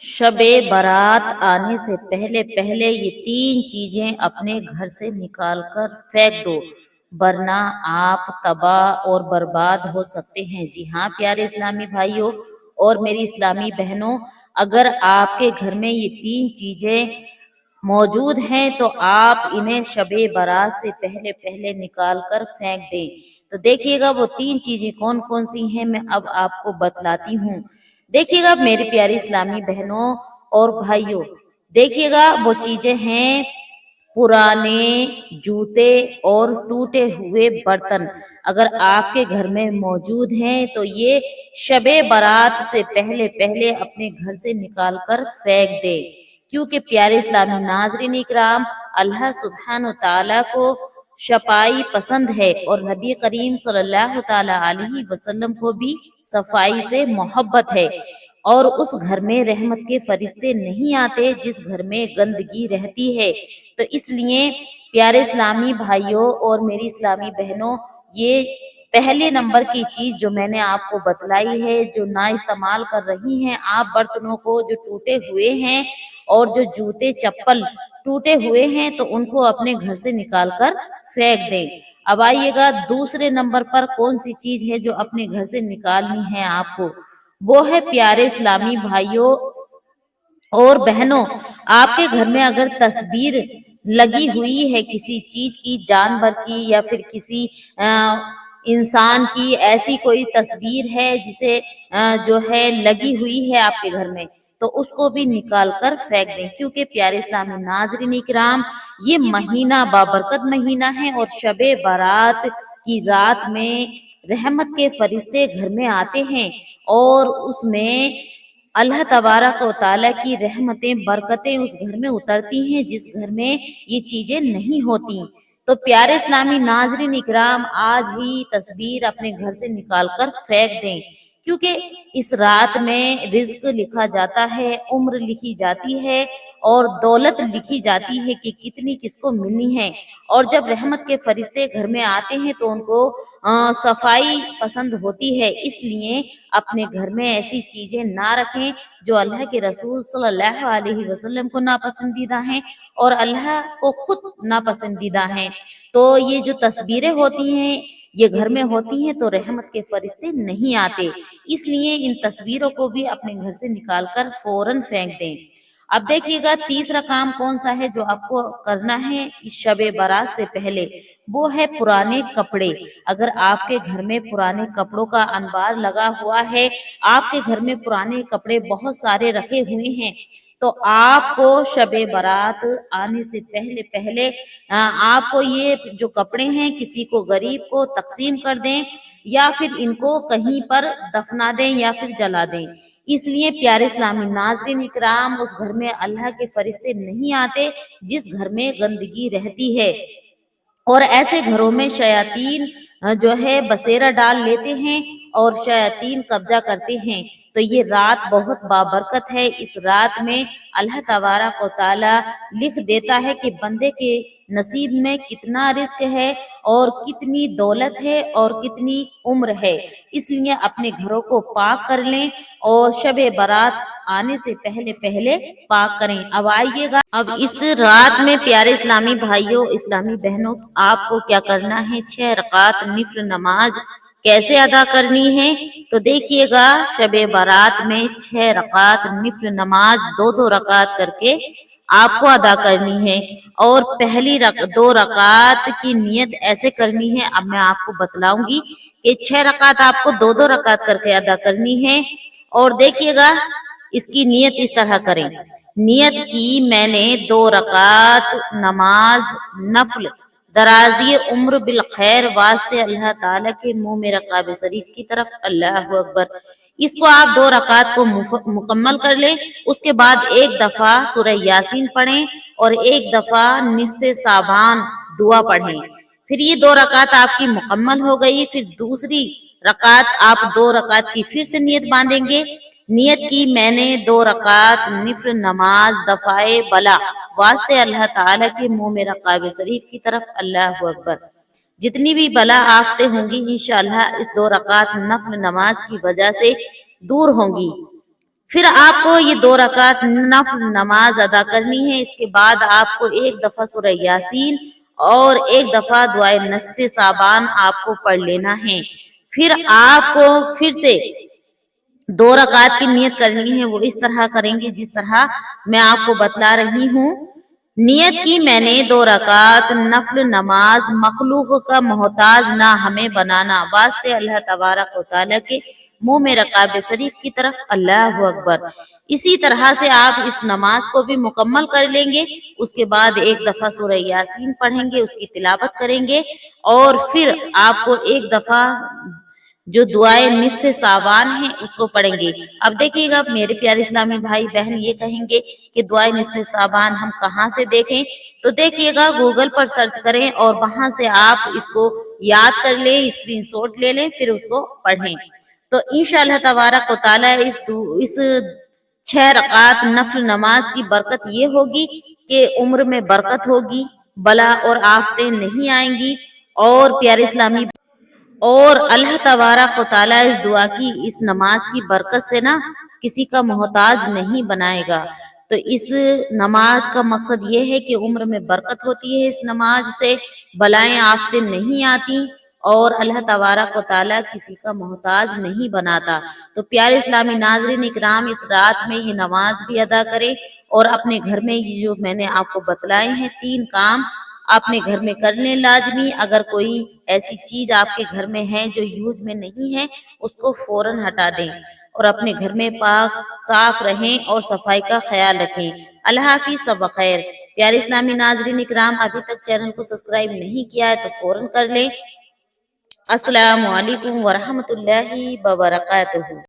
شب برات آنے سے پہلے پہلے یہ 3 چیزیں اپنے گھر سے نکال کر پھینک دو، ورنہ آپ تباہ اور برباد ہو سکتے ہیں۔ جی ہاں پیارے اسلامی بھائیوں اور میری اسلامی بہنوں، اگر آپ کے گھر میں یہ 3 چیزیں موجود ہیں تو آپ انہیں شب برات سے پہلے پہلے نکال کر پھینک دیں۔ تو دیکھیے گا وہ 3 چیزیں کون کون سی ہیں، میں اب آپ کو بتلاتی ہوں۔ دیکھیے گا میری پیاری اسلامی بہنوں اور بھائیوں، دیکھیے گا وہ چیزیں ہیں پرانے جوتے اور ٹوٹے ہوئے برتن۔ اگر آپ کے گھر میں موجود ہیں تو یہ شب برات سے پہلے پہلے اپنے گھر سے نکال کر پھینک دے، کیونکہ پیارے اسلامی ناظرین اکرام، اللہ سبحانہ تعالیٰ کو صفائی پسند ہے اور نبی کریم صلی اللہ تعالی علیہ وسلم کو بھی صفائی سے محبت ہے، اور اس گھر میں رحمت کے فرشتے نہیں آتے جس گھر میں گندگی رہتی ہے۔ تو اس لیے پیارے اسلامی بھائیوں اور میری اسلامی بہنوں، یہ پہلے نمبر کی چیز جو میں نے آپ کو بتلائی ہے، جو نہ استعمال کر رہی ہیں آپ برتنوں کو، جو ٹوٹے ہوئے ہیں اور جو جوتے چپل ٹوٹے ہوئے ہیں، تو ان کو اپنے گھر سے نکال کر پھینک دیں۔ اب آئیے گا دوسرے نمبر پر کون سی چیز ہے جو اپنے گھر سے نکالنی ہے آپ کو، وہ ہے پیارے اسلامی بھائیوں اور بہنوں، آپ کے گھر میں اگر تصویر لگی ہوئی ہے کسی چیز کی، جانور کی یا پھر کسی انسان کی، ایسی کوئی تصویر ہے جسے جو ہے لگی ہوئی ہے آپ کے گھر میں، تو اس کو بھی نکال کر پھینک دیں، کیونکہ پیارے اسلامی ناظرین اکرام، یہ مہینہ بابرکت مہینہ ہے اور شب برات کی رات میں رحمت کے فرشتے گھر میں آتے ہیں، اور اس میں اللہ تبارک و تعالیٰ کی رحمتیں برکتیں اس گھر میں اترتی ہیں جس گھر میں یہ چیزیں نہیں ہوتی۔ تو پیارے اسلامی ناظرین اکرام، آج ہی تصویر اپنے گھر سے نکال کر پھینک دیں، کیونکہ اس رات میں رزق لکھا جاتا ہے، عمر لکھی جاتی ہے اور دولت لکھی جاتی ہے کہ کتنی کس کو ملنی ہے، اور جب رحمت کے فرشتے گھر میں آتے ہیں تو ان کو صفائی پسند ہوتی ہے۔ اس لیے اپنے گھر میں ایسی چیزیں نہ رکھیں جو اللہ کے رسول صلی اللہ علیہ وسلم کو ناپسندیدہ ہیں اور اللہ کو خود ناپسندیدہ ہیں۔ تو یہ جو تصویریں ہوتی ہیں یہ گھر میں ہوتی ہیں تو رحمت کے فرشتے نہیں آتے، اس لیے ان تصویروں کو بھی اپنے گھر سے نکال کر فوراً پھینک دیں۔ اب دیکھیے گا تیسرا کام کون سا ہے جو آپ کو کرنا ہے اس شب برات سے پہلے، وہ ہے پرانے کپڑے۔ اگر آپ کے گھر میں پرانے کپڑوں کا انبار لگا ہوا ہے، آپ کے گھر میں پرانے کپڑے بہت سارے رکھے ہوئے ہیں، تو آپ کو شب برات آنے سے پہلے پہلے آپ کو یہ جو کپڑے ہیں کسی کو غریب کو تقسیم کر دیں، یا پھر ان کو کہیں پر دفنا دیں یا پھر جلا دیں۔ اس لیے پیارے اسلامی ناظرین اکرام، اس گھر میں اللہ کے فرشتے نہیں آتے جس گھر میں گندگی رہتی ہے، اور ایسے گھروں میں شیاطین جو ہے بسیرا ڈال لیتے ہیں اور شیاطین قبضہ کرتے ہیں۔ تو یہ رات بہت بابرکت ہے، اس رات میں اللہ تبارک و تعالی لکھ دیتا ہے کہ بندے کے نصیب میں کتنا رزق ہے اور کتنی دولت ہے اور کتنی عمر ہے۔ اس لیے اپنے گھروں کو پاک کر لیں اور شب برات آنے سے پہلے پہلے پاک کریں۔ اب آئیے گا، اب اس رات میں پیارے اسلامی بھائیوں، اسلامی بہنوں، آپ کو کیا کرنا ہے، 6 رکعت نفل نماز کیسے ادا کرنی ہے؟ تو دیکھیے گا شب برات میں 6 رکعت نفل نماز 2 رکعت کر کے آپ کو ادا کرنی ہے، اور پہلی 2 رکعت کی نیت ایسے کرنی ہے، اب میں آپ کو بتلاؤں گی کہ 6 رکعت آپ کو 2 رکعت کر کے ادا کرنی ہے، اور دیکھیے گا اس کی نیت اس طرح کریں۔ نیت کی میں نے 2 رکعت نماز نفل درازی عمر بالخیر واسطے اللہ تعالیٰ کے منہ میرا کعبہ شریف کی طرف، اللہ اکبر۔ اس کو آپ 2 رکعت کو مکمل کر لیں، اس کے بعد ایک دفعہ سورہ یاسین پڑھیں اور ایک دفعہ نصف شعبان دعا پڑھیں۔ پھر یہ 2 رکعت آپ کی مکمل ہو گئی، پھر دوسری رکعت آپ 2 رکعت کی پھر سے نیت باندھیں گے۔ نیت کی میں نے 2 رکعت نفل نماز دفعہ بلا واسطے اللہ تعالیٰ کے منہ میرا کعبہ شریف کی طرف، اللہ اکبر۔ جتنی بھی بلا آفتیں ہوں گی انشاءاللہ اس 2 رکعت نفل نماز کی وجہ سے دور ہوں گی۔ پھر آپ کو یہ 2 رکعت نفل نماز ادا کرنی ہے. اس کے بعد آپ کو 1 دفعہ سورہ یاسین اور 1 دفعہ دعائے نصف صابان آپ کو پڑھ لینا ہے. پھر آپ کو پھر سے 2 رکعت کی نیت کرنی ہے. وہ اس طرح کریں گے جس طرح میں آپ کو بتلا رہی ہوں. نیت کی میں نے 2 رکعت نفل نماز، مخلوق کا محتاج نہ ہمیں بنانا، واسطے اللہ تبارک و تعالیٰ کے منہ میں رکعب شریف کی طرف. اللہ اکبر. اسی طرح سے آپ اس نماز کو بھی مکمل کر لیں گے. اس کے بعد 1 دفعہ سورہ یاسین پڑھیں گے، اس کی تلاوت کریں گے، اور پھر آپ کو 1 دفعہ جو دعائے نصف صابان ہیں اس کو پڑھیں گے. اب دیکھیے گا میرے پیارے اسلامی بھائی بہن، یہ کہیں گے کہ دعائے نصف صابان ہم کہاں سے دیکھیں؟ تو دیکھیے گا گوگل پر سرچ کریں اور وہاں سے آپ اس کو یاد کر لیں، اسکرین شاٹ لے لیں، پھر اس کو پڑھیں. تو انشاءاللہ تبارک و تعالیٰ اس 6 رکعت نفل نماز کی برکت یہ ہوگی کہ عمر میں برکت ہوگی، بلا اور آفتیں نہیں آئیں گی، اور پیارے اسلامی اور اللہ تبارک و تعالیٰ اس دعا کی، اس نماز کی برکت سے نا کسی کا محتاج نہیں بنائے گا. تو اس نماز کا مقصد یہ ہے کہ عمر میں برکت ہوتی ہے، اس نماز سے بلائیں آفتیں نہیں آتی، اور اللہ تبارک و تعالیٰ کسی کا محتاج نہیں بناتا. تو پیارے اسلامی ناظرین اکرام، اس رات میں یہ نماز بھی ادا کریں، اور اپنے گھر میں یہ جو میں نے آپ کو بتلائے ہیں 3 کام اپنے گھر میں کر لیں لازمی. اگر کوئی ایسی چیز آپ کے گھر میں ہے جو یوز میں نہیں ہے، اس کو فوراً ہٹا دیں، اور اپنے گھر میں پاک صاف رہیں اور صفائی کا خیال رکھیں. اللہ حافظ، سب بخیر. پیارے اسلامی ناظرین اکرام، ابھی تک چینل کو سبسکرائب نہیں کیا ہے تو فوراً کر لیں. السلام علیکم ورحمۃ اللہ وبرکاتہ.